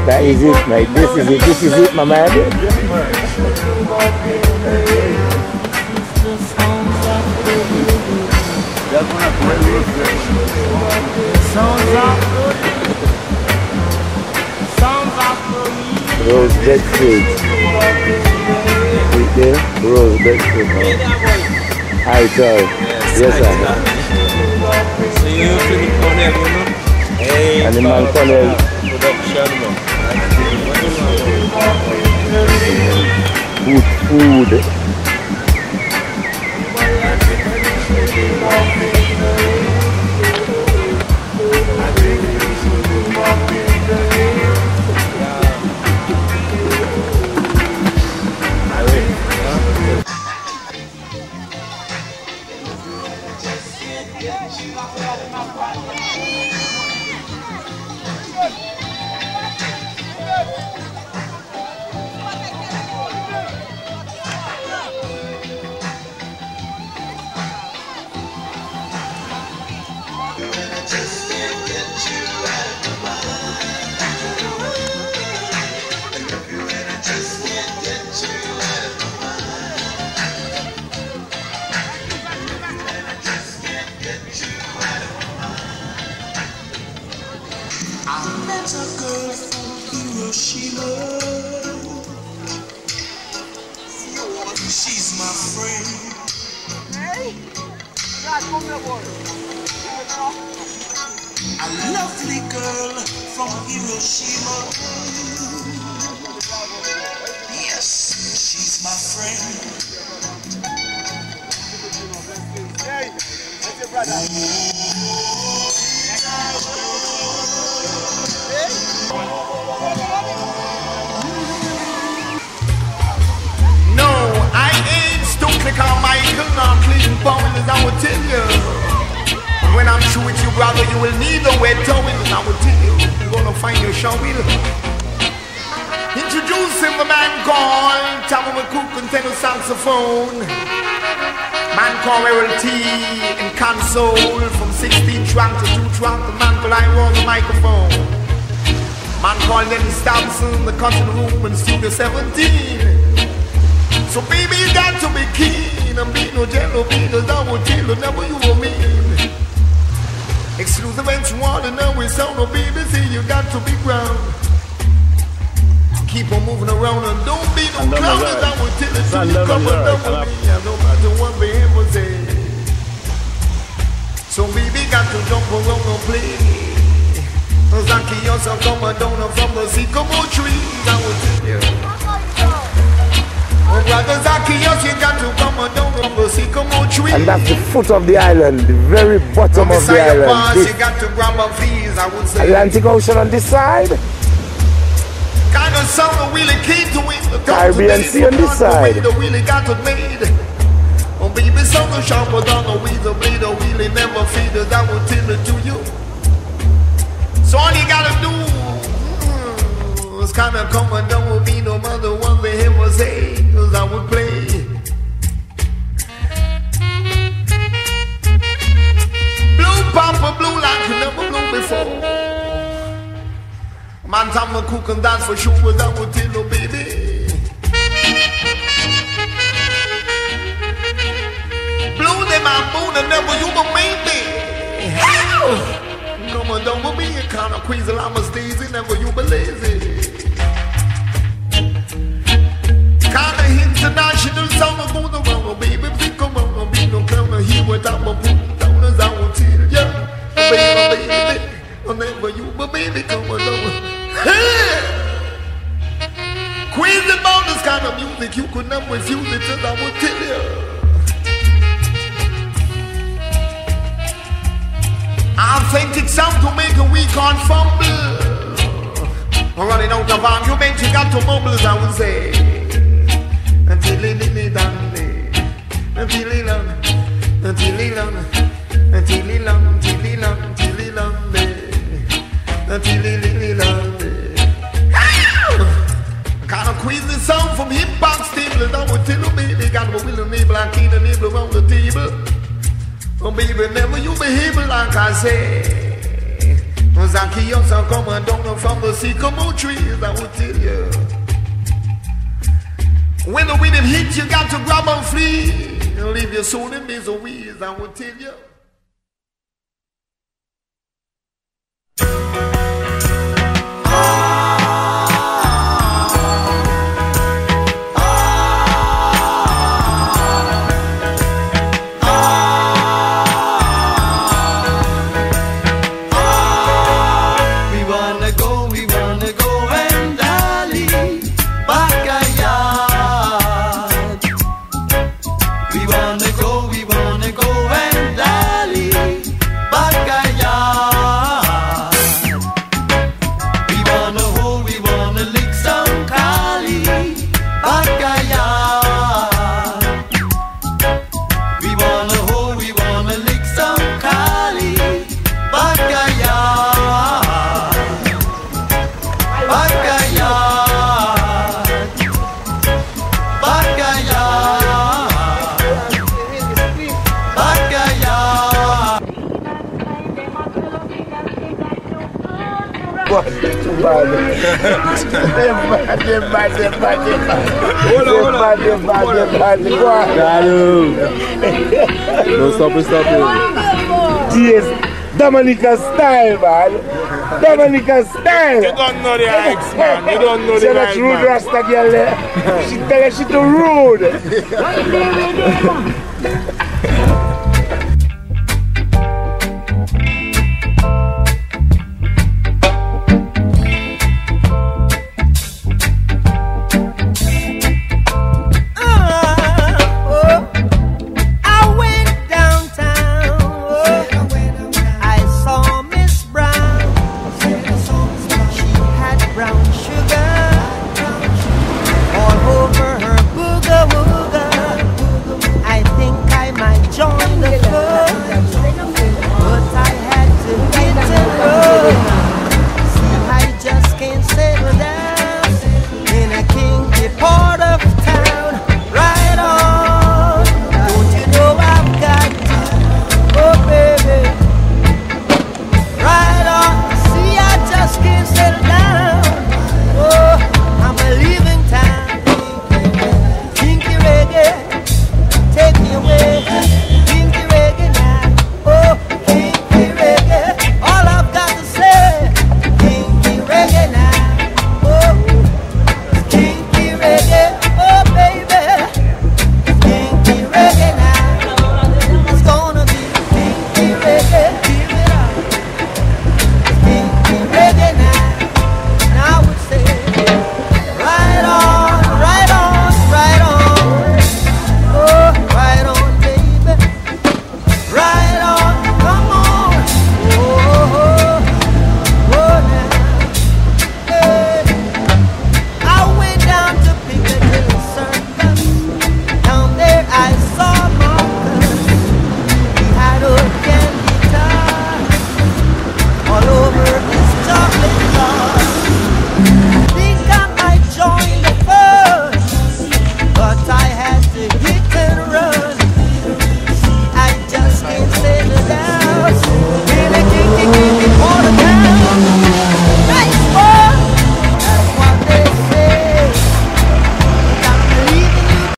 That is it, mate. This is it, my man. Rose breadfruit. Right there, rose breadfruit. Hi, sir. Yes, sir. So you feel it on there, you know? Hey, and the man color production, food. From 16 trunk to 2 trunk, the man could I roll the microphone. Man called Dennis Thompson, the country room in Studio 17. So baby, you got to be keen and be no jello because I will tell you never you will mean. Exclusive and you want to know it's on no baby, see you got to be ground. Keep on moving around and don't be no clown as I will tell it to you come on over me. I no matter what they ever say. So baby got to jump around and play. Zaki also come down from the sycamore tree. I will tell you. Oh brother Zaki also got to come down from the sycamore tree. And that's the foot of the island, the very bottom of the island. You got to grab a fees, I would say. Atlantic Ocean on this side. Kind of sound really key to it. The Caribbean Sea on this side. The really got it made. Oh baby, some no sharper than a weasel blade, a wheelie never feed us, I will tell it to you. So all you gotta do is kinda come and down with me, no matter what they ever say, cause I would play. Blue papa, blue like you never blew before. Man, time to cook and dance for sure, I would tell you, baby. Blue them and moon and never you but maybe. Come on, don't be a kind of queasy, I'm a steezy, never you be lazy. Kind of international sound of going around, baby, please come on, be no clown here without my boot down as I will tell you. Baby, baby, never you but baby, come on over. Queasy about this kind of music, you could never refuse it as I will tell you. Authentic sound to make a weak on fumble. Running out of argument, you got to mumble, as I would say. Until it done, until it done, until it done, until it done, until it done, until it done, until it done. Kind of queasy sound from hip hop stable, as I would tell you, baby, got a will enable and keen enable around the table. Oh baby, never you behave like I say. Zacchaeus are coming down from the sycamore trees, I will tell you. When the wind hits, you got to grab and flee. You'll leave your soul in misery, I will tell you. No, stop it. Yes, Dominica style, man. Dominica style. You don't know the heights, man. You don't know the heights, man. Rude Rasta girl there. She tell her she too rude.